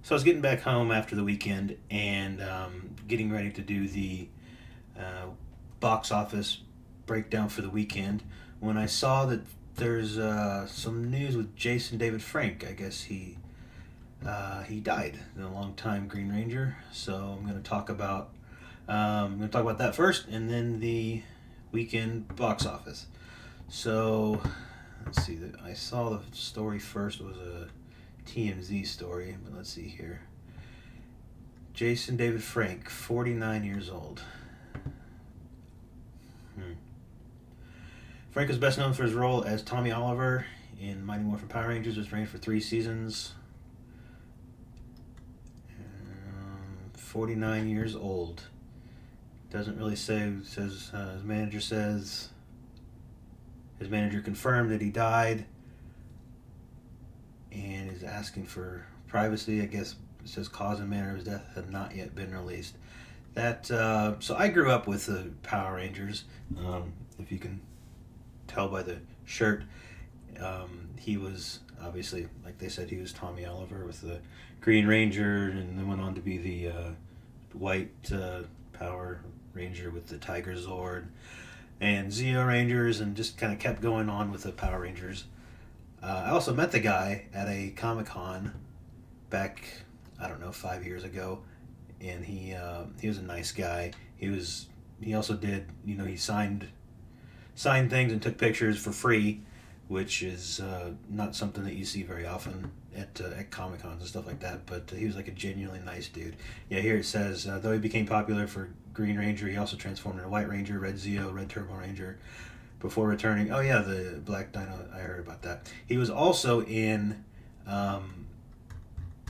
So I was getting back home after the weekend and getting ready to do the uh, box office breakdown for the weekend when I saw that there's some news with Jason David Frank. I guess he died, the longtime Green Ranger. So I'm going to talk about that first, and then the weekend box office. So let's see. I saw the story first was a TMZ story, but let's see here. Jason David Frank, 49 years old. Hmm. Frank is best known for his role as Tommy Oliver in Mighty Morphin Power Rangers, which ran for 3 seasons. 49 years old. Doesn't really say. Says his manager confirmed that he died, and is asking for privacy. I guess it says cause and manner of his death had not yet been released. So I grew up with the Power Rangers. If you can tell by the shirt, he was obviously, like they said, he was Tommy Oliver with the Green Ranger, and then went on to be the White Power Ranger with the Tiger Zord and Zeo Rangers, and just kind of kept going on with the Power Rangers. I also met the guy at a Comic-Con back, I don't know, 5 years ago, and he was a nice guy. He also did, he signed things and took pictures for free, which is not something that you see very often at Comic Cons and stuff like that. But he was like a genuinely nice dude. Yeah, here it says though he became popular for Green Ranger, he also transformed into White Ranger, Red Zeo, Red Turbo Ranger, before returning. Oh yeah, the Black Dino. I heard about that. He was also in.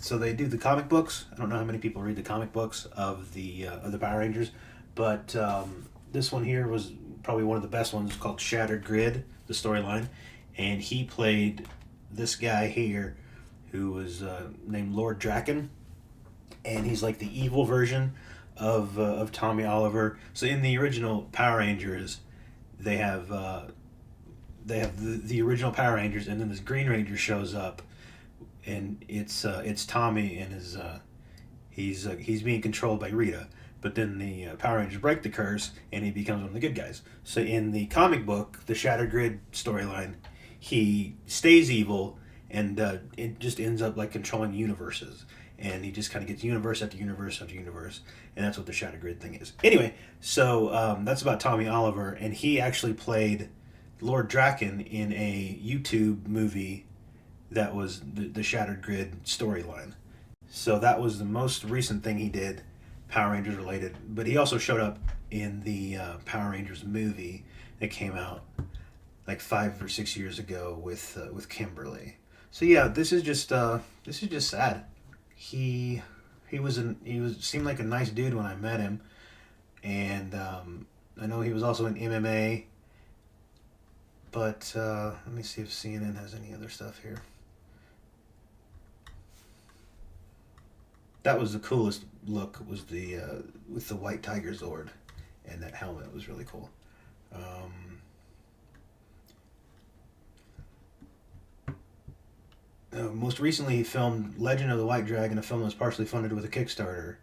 So they do the comic books. I don't know how many people read the comic books of the Power Rangers, but this one here was probably one of the best ones. It's called Shattered Grid, the storyline, and he played this guy here, who was named Lord Draken, and he's like the evil version of Tommy Oliver. So in the original Power Rangers, they have the original Power Rangers, and then this Green Ranger shows up, and it's Tommy, and he's being controlled by Rita. But then the Power Rangers break the curse, and he becomes one of the good guys. So in the comic book, the Shattered Grid storyline, he stays evil, and it just ends up like controlling universes, and he just kind of gets universe after universe after universe, and that's what the Shattered Grid thing is. Anyway, so that's about Tommy Oliver, and he actually played Lord Draken in a YouTube movie that was the Shattered Grid storyline. So that was the most recent thing he did, Power Rangers related. But he also showed up in the Power Rangers movie that came out like 5 or 6 years ago with Kimberly. So yeah, this is just sad. He he seemed like a nice dude when I met him, and I know he was also in MMA. But let me see if CNN has any other stuff here. That was the coolest look. Was the with the white tiger Zord, and that helmet was really cool. Most recently, he filmed Legend of the White Dragon, a film that was partially funded with a Kickstarter,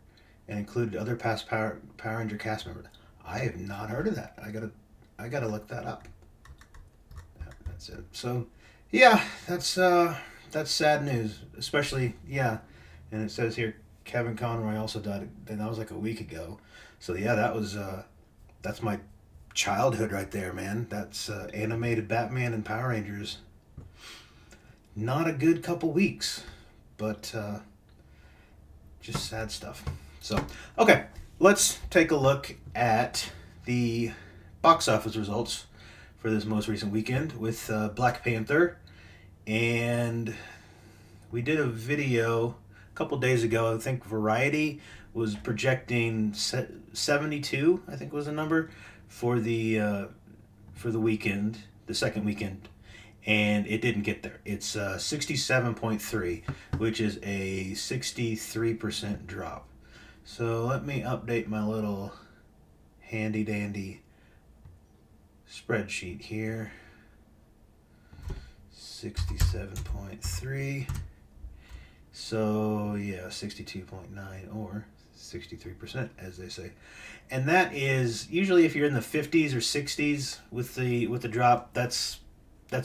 and included other past Power Ranger cast members. I have not heard of that. I gotta look that up. That's it. So, yeah, that's sad news. Especially, yeah, and it says here Kevin Conroy also died, and that was like a week ago. So yeah, that's my childhood right there, man. That's animated Batman and Power Rangers. Not a good couple weeks, but just sad stuff. So okay, let's take a look at the box office results for this most recent weekend with Black Panther, and we did a video a couple days ago. I think Variety was projecting 72. I think was the number for the weekend, the second weekend, and it didn't get there. It's 67.3, which is a 63% drop. So let me update my little handy dandy spreadsheet here. 67.3, So yeah, 62.9 or 63%, as they say. And that is usually if you're in the 50s or 60s with the drop, that's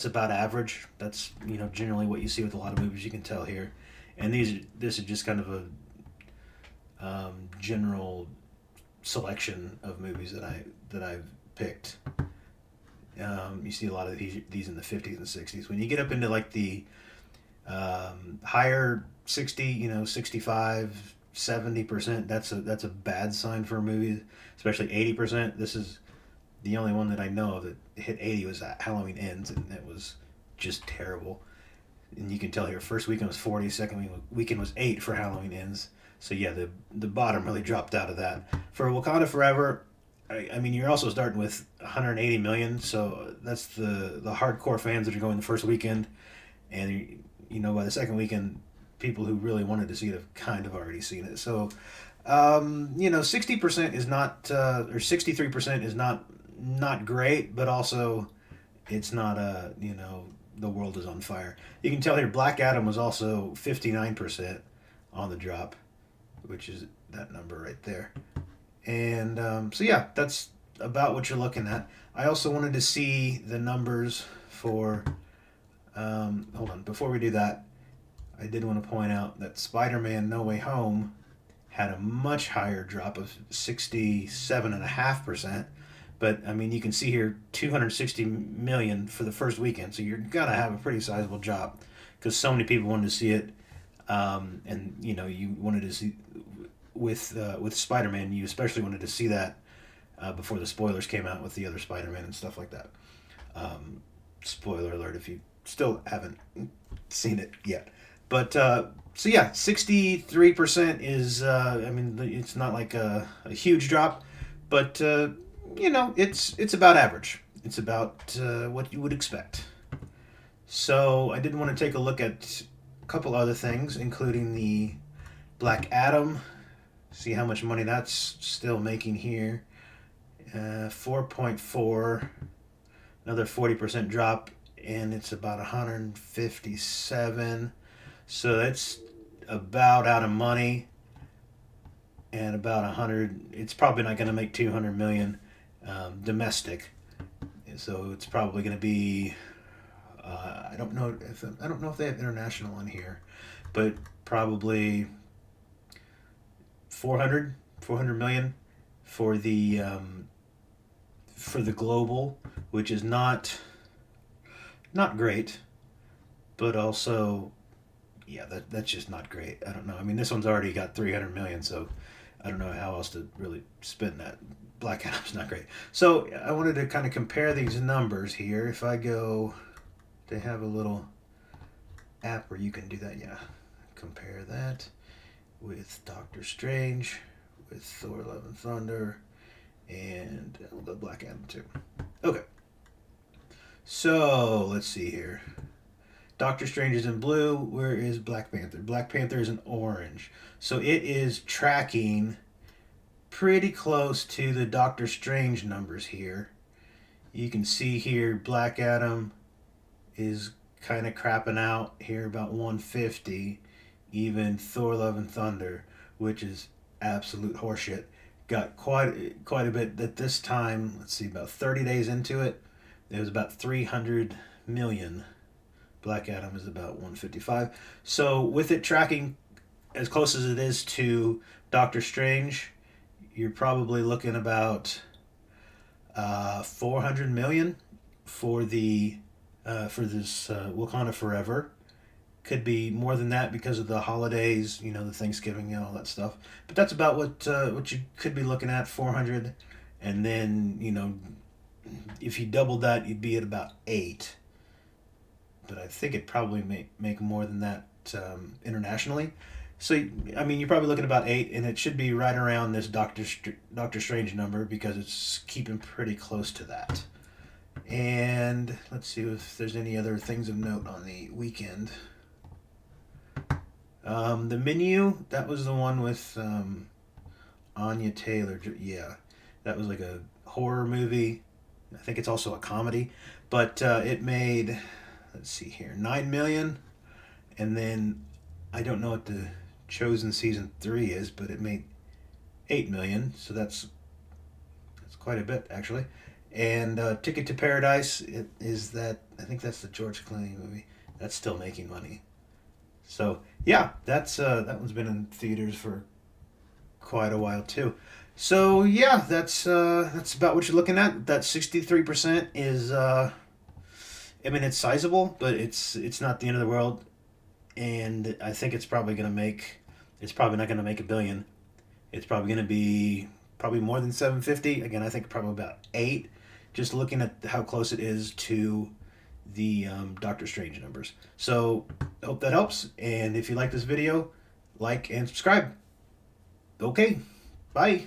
about average. That's, generally what you see with a lot of movies. You can tell here, and this is just kind of a general selection of movies that I've picked. You see a lot of these in the 50s and 60s. When you get up into like the higher 60, 65, 70%, that's a bad sign for a movie, especially 80%. This is the only one that I know of that hit 80 was Halloween Ends, and it was just terrible. And you can tell here, first weekend was 40, second weekend was 8 for Halloween Ends. So yeah, the bottom really dropped out of that. For Wakanda Forever, I mean, you're also starting with 180 million, so that's the hardcore fans that are going the first weekend, and by the second weekend, people who really wanted to see it have kind of already seen it. So 60% is not, or 63% is not great, but also it's not the world is on fire. You can tell here Black Adam was also 59% on the drop, which is that number right there. And so yeah, that's about what you're looking at. I also wanted to see the numbers for. Hold on, before we do that, I did want to point out that Spider-Man: No Way Home had a much higher drop of 67.5%. But I mean, you can see here 260 million for the first weekend, so you're gonna have a pretty sizable drop because so many people wanted to see it, and you wanted to see with Spider-Man, you especially wanted to see that before the spoilers came out with the other Spider-Man and stuff like that. Spoiler alert if you still haven't seen it yet. But so yeah, 63% is. I mean, it's not like a huge drop, but it's about average. It's about what you would expect. So I did want to take a look at a couple other things, including the Black Adam. See how much money that's still making here. 4.4, another 40% drop, and it's about 157. So that's about out of money, and about 100. It's probably not going to make 200 million domestic. So it's probably going to be. I don't know if they have international on here, but probably 400 million for the global, which is not great, but also yeah, that's just not great. I don't know. I mean, this one's already got 300 million, so I don't know how else to really spin that. Black Adam's not great. So I wanted to kind of compare these numbers here. If I go, they have a little app where you can do that. Yeah, compare that with Doctor Strange, with Thor: Love and Thunder, and the Black Adam too. Okay. So let's see here. Doctor Strange is in blue. Where is Black Panther? Black Panther is in orange. So it is tracking pretty close to the Doctor Strange numbers here. You can see here Black Adam is kind of crapping out here about 150. Even Thor: Love and Thunder, which is absolute horseshit, got quite a bit at this time. Let's see, about 30 days into it, it was about 300 million. Black Adam is about 155. So with it tracking as close as it is to Doctor Strange, you're probably looking about 400 million for the for this Wakanda Forever. Could be more than that because of the holidays, the Thanksgiving and all that stuff. But that's about what you could be looking at, 400, and then if you doubled that, you'd be at about 8. But I think it probably make more than that internationally. So I mean, you're probably looking at about 8, and it should be right around this Doctor Strange number because it's keeping pretty close to that. And let's see if there's any other things of note on the weekend. The Menu, that was the one with Anya Taylor. Yeah, that was like a horror movie. I think it's also a comedy, but it made, let's see here, 9 million, and then I don't know what the Chosen season 3 is, but it made 8 million, so that's quite a bit actually. And Ticket to Paradise, it is that, I think that's the George Clooney movie. That's still making money. So yeah, that one's been in theaters for quite a while too. So yeah, that's about what you're looking at. That 63% is I mean, it's sizable, but it's not the end of the world, and I think it's probably gonna make. It's probably not gonna make a billion. It's probably gonna be probably more than 750. Again, I think probably about 8. Just looking at how close it is to the Doctor Strange numbers. So I hope that helps. And if you like this video, like and subscribe. Okay, bye.